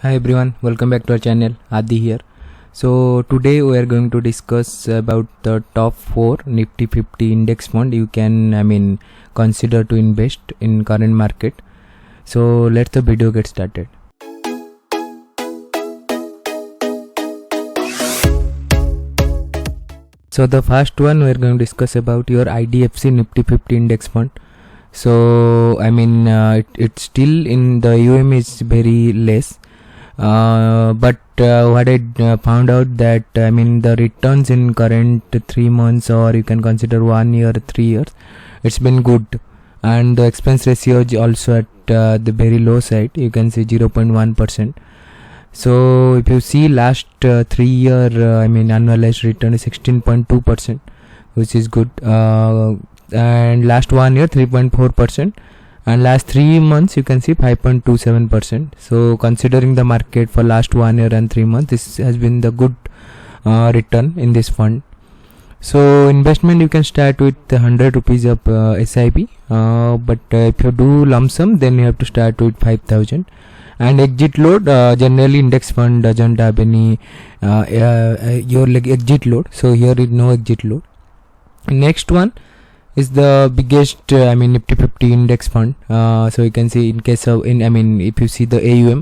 Hi everyone, welcome back to our channel. Adi here. So today we are going to discuss about the top 4 Nifty 50 index fund you can consider to invest in current market. So let the video get started. So the first one we are going to discuss about your IDFC Nifty 50 index fund. So it's still in the AUM is very less. But what I found out that the returns in current 3 months, or you can consider 1 year, 3 years, it's been good, and the expense ratio is also at the very low side. You can see 0.1%. So if you see last 3 year annualized return is 16.2%, which is good, and last 1 year 3.4%. and last 3 months you can see 5.27%. so considering the market for last 1 year and 3 months, this has been the good return in this fund. So investment you can start with 100 rupees of SIP, but if you do lump sum, then you have to start with 5,000. And exit load, generally index fund doesn't have any your exit load, so here is no exit load. Next one is the biggest Nifty 50 index fund. So you can see in case of if you see the AUM,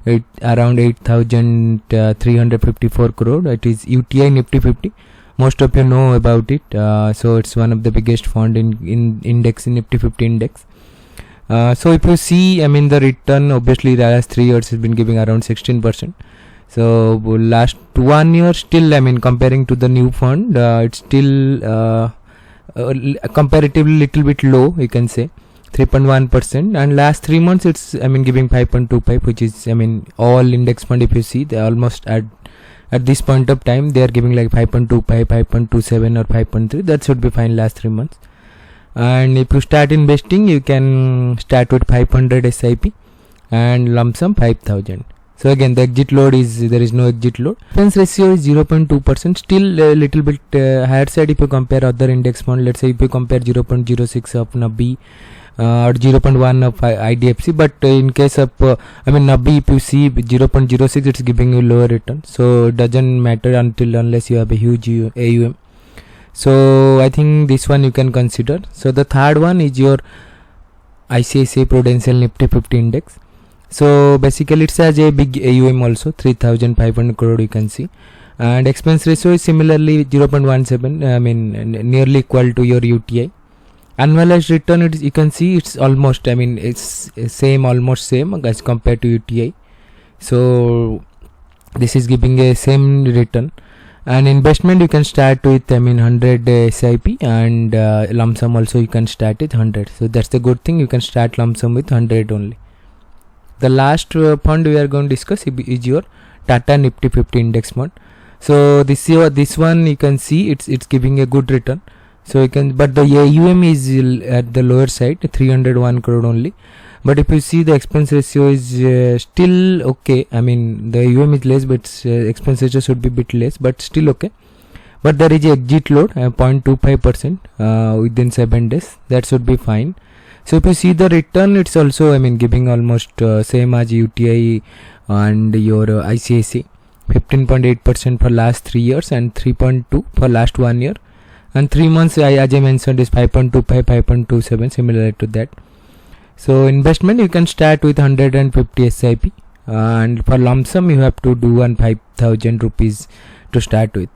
it around 8,354 crore. It is UTI Nifty 50. Most of you know about it. So it's one of the biggest fund in index, Nifty 50 index. So if you see the return, obviously the last 3 years has been giving around 16%. So last 1 year still comparing to the new fund, it's still comparatively little bit low, you can say 3.1%, and last 3 months it's giving 5.25, which is all index fund, if you see, they almost at this point of time they are giving like 5.25, 5.27 or 5.3. that should be fine last 3 months. And if you start investing, you can start with 500 SIP and lump sum 5,000. So again, the exit load is, there is no exit load. Expense ratio is 0.2%, still a little bit higher side if you compare other index fund. Let's say if you compare 0.06 of Nifty or 0.1 of IDFC, but in case of Nifty, if you see 0.06, it's giving you lower return. So it doesn't matter unless you have a huge AUM. So I think this one you can consider. So the third one is your ICICI Prudential Nifty 50 index. So basically it has a big AUM also, 3,500 crore you can see, and expense ratio is similarly 0.17, nearly equal to your UTI. Annualized return, you can see it's almost it's almost same as compared to UTI. So this is giving a same return. And investment you can start with 100 SIP, and lump sum also you can start with 100. So that's the good thing, you can start lump sum with 100 only. The last fund we are going to discuss is your Tata Nifty 50 index fund. So this one you can see it's giving a good return. So you can, but the AUM is at the lower side, 301 crore only. But if you see, the expense ratio is still okay. The AUM is less, but expense ratio should be bit less, but still okay. But there is a exit load 0.25% within 7 days. That should be fine. So if you see the return, it's also giving almost same as UTI and your ICICI, 15.8% for last 3 years and 3.2 for last 1 year, and 3 months as I mentioned is 5.25, 5.27, similar to that. So investment you can start with 150 SIP, and for lump sum you have to do 5,000 rupees to start with.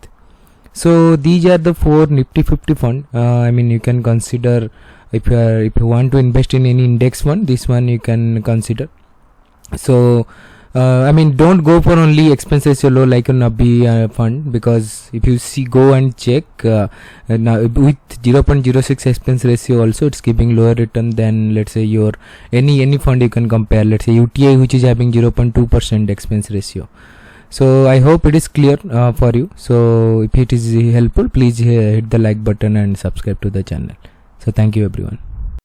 So these are the 4 Nifty 50 fund. You can consider. If you want to invest in any index fund, this one you can consider. So don't go for only expense ratio low like a Nifty fund, because if you see, go and check now with 0.06 expense ratio also, it's giving lower return than, let's say, your any fund you can compare. Let's say UTI, which is having 0.2% expense ratio. So I hope it is clear for you. So if it is helpful, please hit the like button and subscribe to the channel. So thank you everyone.